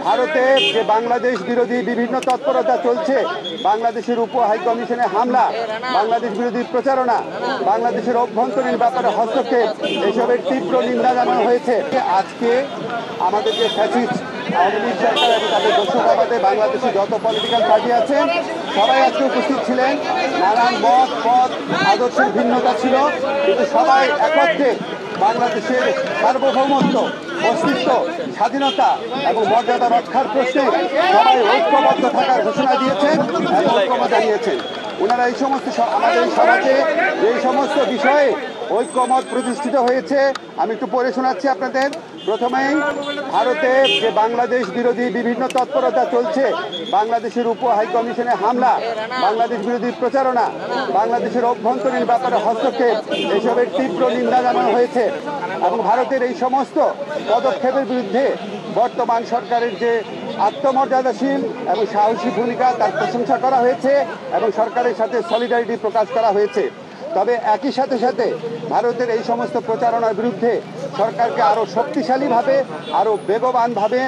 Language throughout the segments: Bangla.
ভারতে যে বাংলাদেশ বিরোধী বিভিন্ন তৎপরতা চলছে, বাংলাদেশের উপ হাইকমিশনে হামলা, বাংলাদেশ বিরোধী প্রচারণা, বাংলাদেশের অভ্যন্তরীণ ব্যাপারে হস্তক্ষেপ, এসবের তীব্র নিন্দা জানানো হয়েছে। আজকে আমাদের যে ফ্যাসিস্ট আওয়ামী লীগ সরকার এবং তাদের দোষরাবাদে বাংলাদেশে যত পলিটিক্যাল পার্টি আছেন সবাই আজকে উপস্থিত ছিলেন। নানান মত পথ আদর্শের ভিন্নতা ছিল, কিন্তু সবাই একত্রে বাংলাদেশের সার্বভৌমত্ব, অস্তিত্ব, স্বাধীনতা এবং মর্যাদা রক্ষার প্রশ্নে সবাই ঐক্যবদ্ধ থাকার ঘোষণা দিয়েছেন এবং ঐক্যমত জানিয়েছেন। ওনারা এই সমস্ত আমাদের সমাজে এই সমস্ত বিষয়ে ঐক্যমত প্রতিষ্ঠিত হয়েছে। আমি একটু পড়ে শোনাচ্ছি আপনাদের। প্রথমেই, ভারতে যে বাংলাদেশ বিরোধী বিভিন্ন তৎপরতা চলছে, বাংলাদেশের উপ হাইকমিশনে হামলা, বাংলাদেশ বিরোধী প্রচারণা, বাংলাদেশের অভ্যন্তরীণ ব্যাপারে হস্তক্ষেপ, এসবের তীব্র নিন্দা জানানো হয়েছে এবং ভারতের এই সমস্ত পদক্ষেপের বিরুদ্ধে বর্তমান সরকারের যে আত্মমর্যাদাশীল এবং সাহসী ভূমিকা তার প্রশংসা করা হয়েছে এবং সরকারের সাথে সলিডারিটি প্রকাশ করা হয়েছে। তবে একই সাথে সাথে ভারতের এই সমস্ত প্রচারণার বিরুদ্ধে সরকারকে আরও শক্তিশালীভাবে, আরও বেগবানভাবে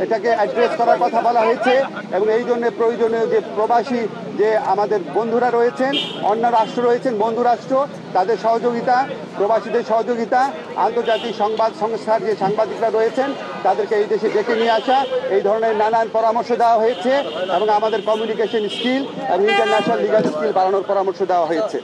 এটাকে অ্যাড্রেস করার কথা বলা হয়েছে এবং এই জন্য প্রয়োজনীয় যে প্রবাসী যে আমাদের বন্ধুরা রয়েছেন, অন্য রাষ্ট্র রয়েছেন, বন্ধু রাষ্ট্র, তাদের সহযোগিতা, প্রবাসীদের সহযোগিতা, আন্তর্জাতিক সংবাদ সংস্থার যে সাংবাদিকরা রয়েছেন তাদেরকে এই দেশে ডেকে নিয়ে আসা, এই ধরনের নানান পরামর্শ দেওয়া হয়েছে এবং আমাদের কমিউনিকেশন স্কিল এবং ইন্টারন্যাশনাল লিগাল স্কিল বাড়ানোর পরামর্শ দেওয়া হয়েছে।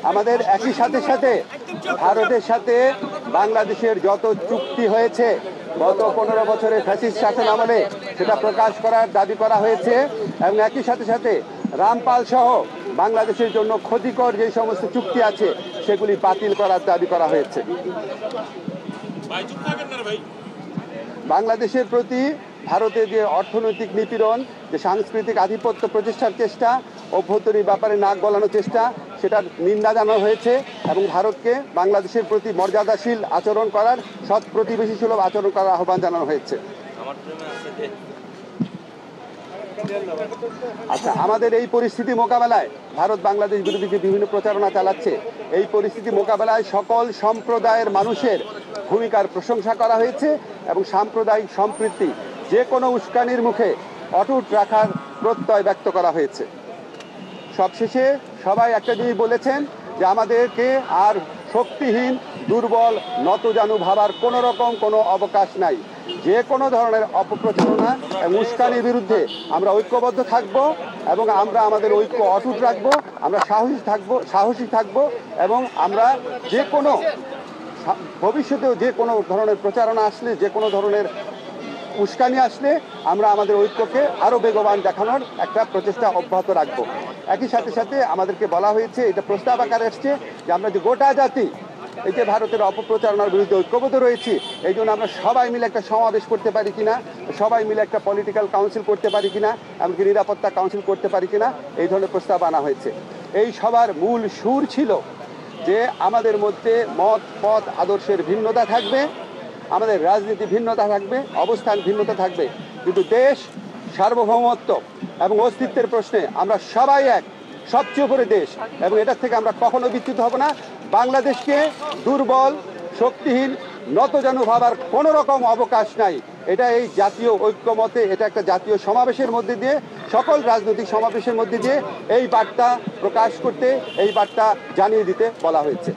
আমাদের একই সাথে সাথে ভারতের সাথে বাংলাদেশের যত চুক্তি হয়েছে গত 15 বছরের ফ্যাসিস্ট শাসন আমলে সেটা প্রকাশ করার দাবি করা হয়েছে এবং একই সাথে সাথে রামপাল সহ বাংলাদেশের জন্য ক্ষতিকর যে সমস্ত চুক্তি আছে সেগুলি বাতিল করার দাবি করা হয়েছে। বাংলাদেশের প্রতি ভারতের যে অর্থনৈতিক নিপীড়ন, যে সাংস্কৃতিক আধিপত্য প্রতিষ্ঠার চেষ্টা, অভ্যন্তরীণ ব্যাপারে নাক গলানোর চেষ্টা, সেটার নিন্দা জানানো হয়েছে এবং ভারতকে বাংলাদেশের প্রতি মর্যাদাশীল আচরণ করার, সৎ প্রতিবেশী সুলভ আচরণ করার আহ্বান জানানো হয়েছে। আচ্ছা, আমাদের এই পরিস্থিতি মোকাবেলায় ভারত বাংলাদেশ বিরোধী যে বিভিন্ন প্রচারণা চালাচ্ছে, এই পরিস্থিতি মোকাবেলায় সকল সম্প্রদায়ের মানুষের ভূমিকার প্রশংসা করা হয়েছে এবং সাম্প্রদায়িক সম্প্রীতি যে কোনো উস্কানির মুখে অটুট রাখার প্রত্যয় ব্যক্ত করা হয়েছে। সবশেষে সবাই একটা জিনিস বলেছেন যে আমাদেরকে আর শক্তিহীন, দুর্বল, নতজানু ভাবার কোনো রকম কোনো অবকাশ নাই। যে কোনো ধরনের অপপ্রচারণা এবং উস্কানির বিরুদ্ধে আমরা ঐক্যবদ্ধ থাকব এবং আমরা আমাদের ঐক্য অটুট রাখবো, আমরা সাহসী থাকব এবং আমরা যে কোনো ভবিষ্যতেও যে কোনো ধরনের প্রচারণা আসলে, যে কোনো ধরনের উস্কানি আসলে আমরা আমাদের ঐক্যকে আরও বেগবান দেখানোর একটা প্রচেষ্টা অব্যাহত রাখবো। একই সাথে সাথে আমাদেরকে বলা হয়েছে, এটা প্রস্তাব আকারে এসছে, যে আমরা যে গোটা জাতি এই যে ভারতের অপপ্রচারণার বিরুদ্ধে ঐক্যবদ্ধ রয়েছি, এই জন্য আমরা সবাই মিলে একটা সমাবেশ করতে পারি কিনা, সবাই মিলে একটা পলিটিক্যাল কাউন্সিল করতে পারি কিনা, এমনকি নিরাপত্তা কাউন্সিল করতে পারি কিনা, এই ধরনের প্রস্তাব আনা হয়েছে। এই সবার মূল সুর ছিল যে আমাদের মধ্যে মত পথ আদর্শের ভিন্নতা থাকবে, আমাদের রাজনীতি ভিন্নতা থাকবে, অবস্থান ভিন্নতা থাকবে, কিন্তু দেশ সার্বভৌমত্ব এবং অস্তিত্বের প্রশ্নে আমরা সবাই এক, সবচেয়ে উপরে দেশ এবং এটার থেকে আমরা কখনো বিচ্যুত হব না। বাংলাদেশকে দুর্বল, শক্তিহীন, নতজানু ভাবার কোনো রকম অবকাশ নাই। এটা এই জাতীয় ঐক্যমতে, এটা একটা জাতীয় সমাবেশের মধ্যে দিয়ে, সকল রাজনৈতিক সমাবেশের মধ্যে দিয়ে এই বার্তা প্রকাশ করতে, এই বার্তা জানিয়ে দিতে বলা হয়েছে।